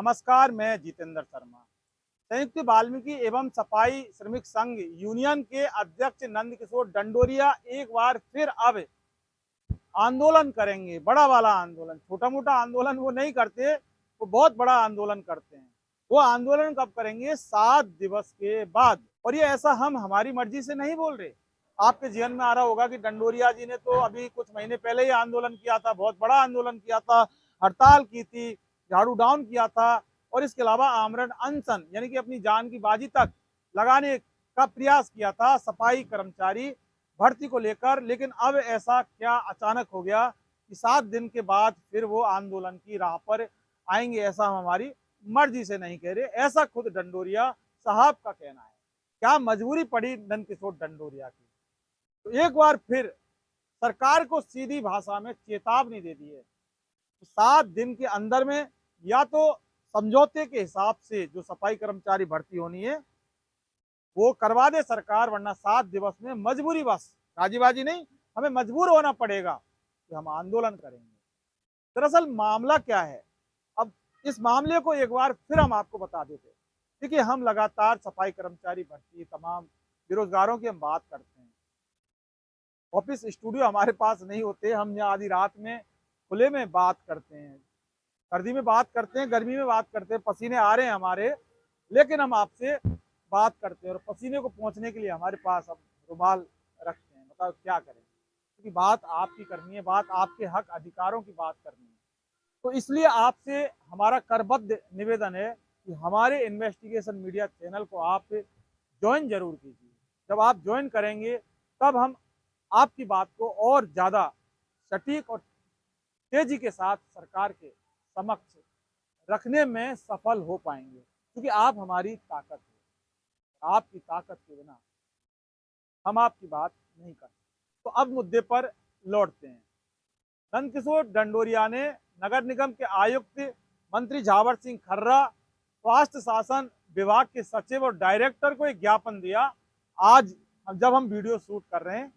नमस्कार, मैं जितेंद्र शर्मा। संयुक्त वाल्मीकि एवं सफाई श्रमिक संघ यूनियन के अध्यक्ष नंदकिशोर डंडोरिया एक बार फिर अब आंदोलन करेंगे। बड़ा वाला आंदोलन, छोटा मोटा आंदोलन वो नहीं करते, वो बहुत बड़ा आंदोलन करते हैं। वो आंदोलन कब करेंगे? 7 दिवस के बाद। और ये ऐसा हम हमारी मर्जी से नहीं बोल रहे। आपके जीवन में आ रहा होगा कि डंडोरिया जी ने तो अभी कुछ महीने पहले ही आंदोलन किया था, बहुत बड़ा आंदोलन किया था, हड़ताल की थी, झाड़ू डाउन किया था और इसके अलावा आमरण अनशन यानी कि अपनी जान की बाजी तक लगाने का प्रयास किया था सफाई कर्मचारी भर्ती को लेकर। लेकिन अब ऐसा क्या अचानक हो गया कि 7 दिन के बाद फिर वो आंदोलन की राह पर आएंगे? ऐसा हम हमारी मर्जी से नहीं कह रहे, ऐसा खुद डंडोरिया साहब का कहना है। क्या मजबूरी पड़ी नंदकिशोर डंडोरिया की? तो एक बार फिर सरकार को सीधी भाषा में चेतावनी दे दी है। तो 7 दिन के अंदर में या तो समझौते के हिसाब से जो सफाई कर्मचारी भर्ती होनी है वो करवा दे सरकार, वरना 7 दिवस में मजबूरी, बस राजीबाजी नहीं, हमें मजबूर होना पड़ेगा कि हम आंदोलन करेंगे। दरअसल मामला क्या है, अब इस मामले को एक बार फिर हम आपको बता देते हैं। देखिए, हम लगातार सफाई कर्मचारी भर्ती, तमाम बेरोजगारों की हम बात करते हैं। ऑफिस स्टूडियो हमारे पास नहीं होते, हम यहाँ आधी रात में खुले में बात करते हैं, सर्दी में बात करते हैं, गर्मी में बात करते हैं, पसीने आ रहे हैं हमारे, लेकिन हम आपसे बात करते हैं और पसीने को पहुंचने के लिए हमारे पास हम रुमाल रखते हैं। बताओ क्या करें, क्योंकि बात आपकी करनी है, बात आपके हक अधिकारों की बात करनी है। तो इसलिए आपसे हमारा करबद्ध निवेदन है कि हमारे इन्वेस्टिगेशन मीडिया चैनल को आप ज्वाइन जरूर कीजिए। जब आप ज्वाइन करेंगे तब हम आपकी बात को और ज़्यादा सटीक और तेजी के साथ सरकार के समक्ष रखने में सफल हो पाएंगे, क्योंकि आप हमारी ताकत है। आपकी ताकत के बिना हम आपकी बात नहीं कर सकते। तो अब मुद्दे पर लौटते हैं। नंदकिशोर डंडोरिया ने नगर निगम के आयुक्त मंत्री झावर सिंह खर्रा, स्वास्थ्य शासन विभाग के सचिव और डायरेक्टर को एक ज्ञापन दिया। आज जब हम वीडियो शूट कर रहे हैं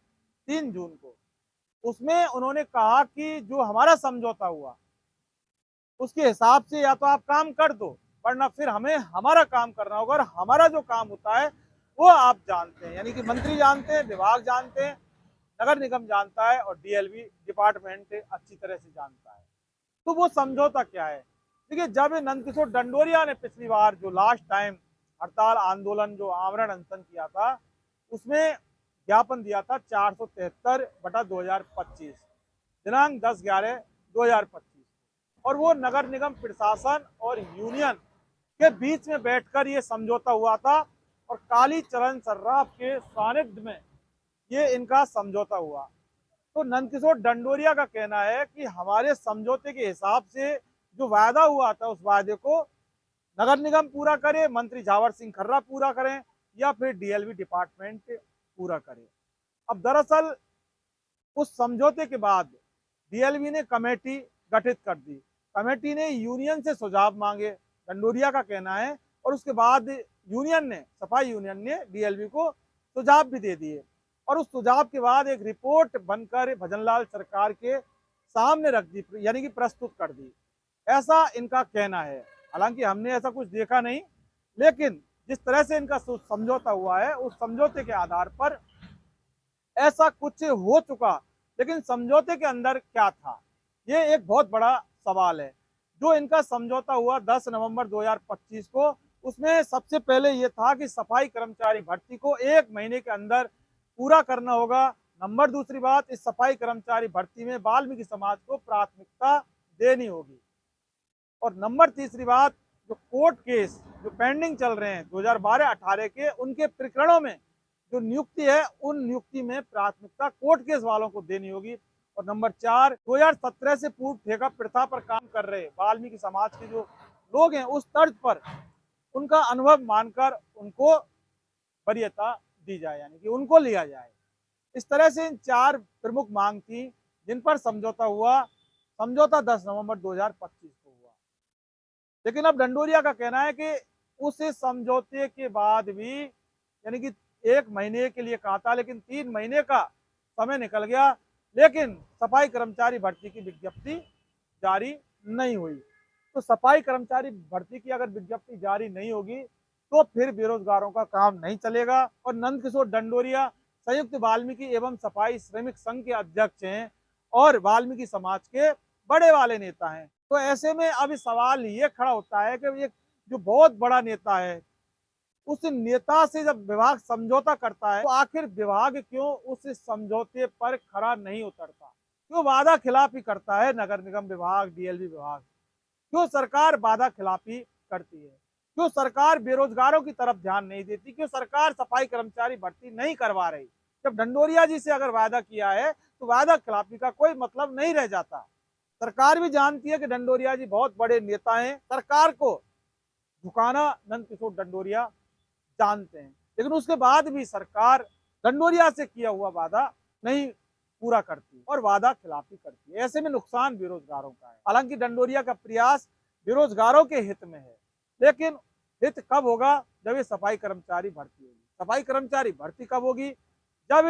3 जून को, उसमें उन्होंने कहा कि जो हमारा समझौता हुआ उसके हिसाब से या तो आप काम कर दो, वरना फिर हमें हमारा काम करना होगा। और हमारा जो काम होता है वो आप जानते हैं, यानी कि मंत्री जानते हैं, विभाग जानते हैं, नगर निगम जानता है और डीएलवी डिपार्टमेंट अच्छी तरह से जानता है। तो वो समझौता क्या है? देखिए, जब नंदकिशोर डंडोरिया ने पिछली बार जो लास्ट टाइम हड़ताल आंदोलन जो आमरण अनशन किया था, उसमें ज्ञापन दिया था 473/2025 दिनांक 10/11/2025, और वो नगर निगम प्रशासन और यूनियन के बीच में बैठकर ये समझौता हुआ था और कालीचरण सर्राफ के सानिध्य में ये इनका समझौता हुआ। तो नंदकिशोर डंडोरिया का कहना है कि हमारे समझौते के हिसाब से जो वायदा हुआ था उस वायदे को नगर निगम पूरा करे, मंत्री झावर सिंह खर्रा पूरा करें या फिर डीएलवी डिपार्टमेंट पूरा करे। अब दरअसल उस समझौते के बाद डीएलवी ने कमेटी गठित कर दी। कमेटी ने यूनियन से सुझाव मांगे, डंडोरिया का कहना है, और उसके बाद यूनियन ने, सफाई यूनियन ने डीएलवी को सुझाव भी दे दिए। और उस सुझाव के बाद एक रिपोर्ट बनकर भजनलाल सरकार के सामने रख दी, यानी कि प्रस्तुत कर दी, ऐसा इनका कहना है। हालांकि हमने ऐसा कुछ देखा नहीं, लेकिन जिस तरह से इनका समझौता हुआ है उस समझौते के आधार पर ऐसा कुछ हो चुका। लेकिन समझौते के अंदर क्या था, ये एक बहुत बड़ा सवाल है। जो इनका समझौता हुआ 10 नवंबर 2025 को, उसमें सबसे पहले ये था कि सफाई कर्मचारी भर्ती को 1 महीने के अंदर पूरा करना होगा। नंबर दूसरी बात, इस सफाई कर्मचारी भर्ती में वाल्मीकि समाज को प्राथमिकता देनी होगी। और नंबर तीसरी बात, जो कोर्ट केस जो पेंडिंग चल रहे हैं 2012-18 के, उनके प्रकरणों में जो नियुक्ति है उन नियुक्ति में प्राथमिकता कोर्ट केस वालों को देनी होगी। और नंबर 4, 2017 से पूर्व ठेका प्रथा पर काम कर रहे वाल्मीकि समाज के जो लोग हैं उस तर्ज पर उनका अनुभव मानकर उनको वरीयता दी जाए, यानी कि उनको लिया जाए। इस तरह से इन 4 प्रमुख मांग थी जिन पर समझौता हुआ। समझौता 10 नवंबर 2025 को हुआ। लेकिन अब डंडोरिया का कहना है कि उस समझौते के बाद भी, यानी कि 1 महीने के लिए कहा था, लेकिन 3 महीने का समय निकल गया, लेकिन सफाई कर्मचारी भर्ती की विज्ञप्ति जारी नहीं हुई। तो सफाई कर्मचारी भर्ती की अगर विज्ञप्ति जारी नहीं होगी तो फिर बेरोजगारों का काम नहीं चलेगा। और नंदकिशोर डंडोरिया संयुक्त वाल्मीकि एवं सफाई श्रमिक संघ के अध्यक्ष हैं और वाल्मीकि समाज के बड़े वाले नेता हैं। तो ऐसे में अब सवाल ये खड़ा होता है कि ये जो बहुत बड़ा नेता है, उस नेता से जब विभाग समझौता करता है तो आखिर विभाग क्यों उस समझौते पर खरा नहीं उतरता, क्यों वादा खिलाफी करता है नगर निगम विभाग, डीएलवी विभाग, क्यों सरकार वादा खिलाफी करती है, क्यों सरकार बेरोजगारों की तरफ ध्यान नहीं देती, क्यों सरकार सफाई कर्मचारी भर्ती नहीं करवा रही। जब डंडोरिया जी से अगर वादा किया है तो वादा खिलाफी का कोई मतलब नहीं रह जाता। सरकार भी जानती है कि डंडोरिया जी बहुत बड़े नेता हैं, सरकार को झुकाना नंदकिशोर डंडोरिया जानते हैं, लेकिन उसके बाद भी सरकार डंडोरिया से किया हुआ वादा नहीं पूरा करती और वादा खिलाफी करती है। ऐसे में नुकसान बेरोजगारों का है। हालांकि डंडोरिया का प्रयास बेरोजगारों के हित में है, लेकिन हित कब होगा, जब ये सफाई कर्मचारी भर्ती होगी। सफाई कर्मचारी भर्ती कब होगी, जब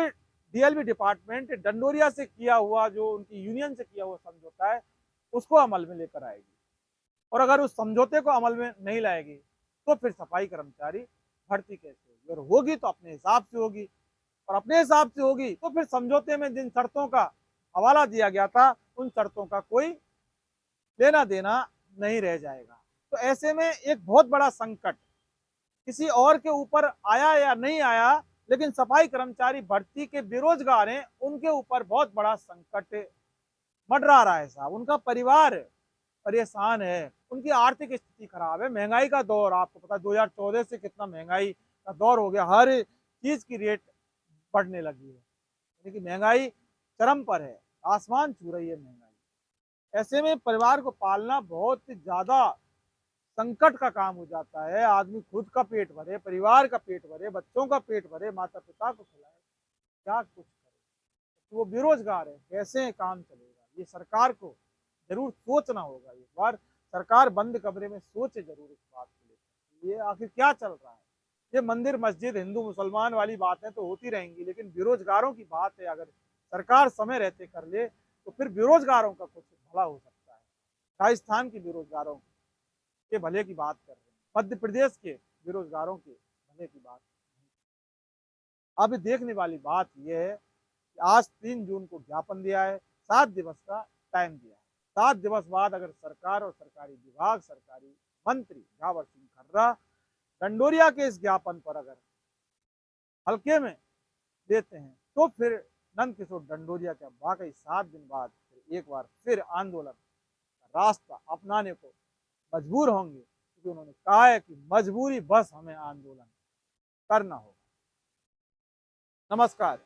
डीएलवी डिपार्टमेंट डंडोरिया से किया हुआ, जो उनकी यूनियन से किया हुआ समझौता है, उसको अमल में लेकर आएगी। और अगर उस समझौते को अमल में नहीं लाएगी तो फिर सफाई कर्मचारी भर्ती कैसे होगी, और होगी तो अपने हिसाब से होगी, और अपने हिसाब से होगी तो फिर समझौते में जिन शर्तों का हवाला दिया गया था उन शर्तों का कोई लेना देना नहीं रह जाएगा। तो ऐसे में एक बहुत बड़ा संकट किसी और के ऊपर आया या नहीं आया, लेकिन सफाई कर्मचारी भर्ती के बेरोजगार हैं, उनके ऊपर बहुत बड़ा संकट मंडरा रहा है साहब। उनका परिवार परेशान है, उनकी आर्थिक स्थिति खराब है, महंगाई का दौर, आपको पता है 2014 से कितना महंगाई का दौर हो गया, हर चीज की रेट बढ़ने लगी है, यानी कि महंगाई चरम पर है, आसमान छू रही है महंगाई। ऐसे में परिवार को पालना बहुत ज्यादा संकट का काम हो जाता है। आदमी खुद का पेट भरे, परिवार का पेट भरे, बच्चों का पेट भरे, माता पिता को खिलाए, क्या कुछ करे, तो वो बेरोजगार है, कैसे काम चलेगा। ये सरकार को जरूर सोचना होगा, एक बार सरकार बंद कमरे में सोचे जरूर इस बात को लेकर, ये आखिर क्या चल रहा है। ये मंदिर मस्जिद हिंदू मुसलमान वाली बातें तो होती रहेंगी, लेकिन बेरोजगारों की बात है, अगर सरकार समय रहते कर ले तो फिर बेरोजगारों का कुछ भला हो सकता है। राजस्थान के बेरोजगारों के भले की बात कर रहे हैं, मध्य प्रदेश के बेरोजगारों के भले की बात। अब देखने वाली बात यह है कि आज 3 जून को ज्ञापन दिया है, 7 दिवस का टाइम दिया है। 7 दिवस बाद अगर सरकार और सरकारी विभाग, सरकारी मंत्री झावर सिंह खर्रा डंडोरिया के इस ज्ञापन पर अगर हल्के में देते हैं तो फिर नंदकिशोर डंडोरिया के वाकई 7 दिन बाद एक बार फिर आंदोलन का रास्ता अपनाने को मजबूर होंगे, क्योंकि उन्होंने कहा है कि मजबूरी बस हमें आंदोलन करना होगा। नमस्कार।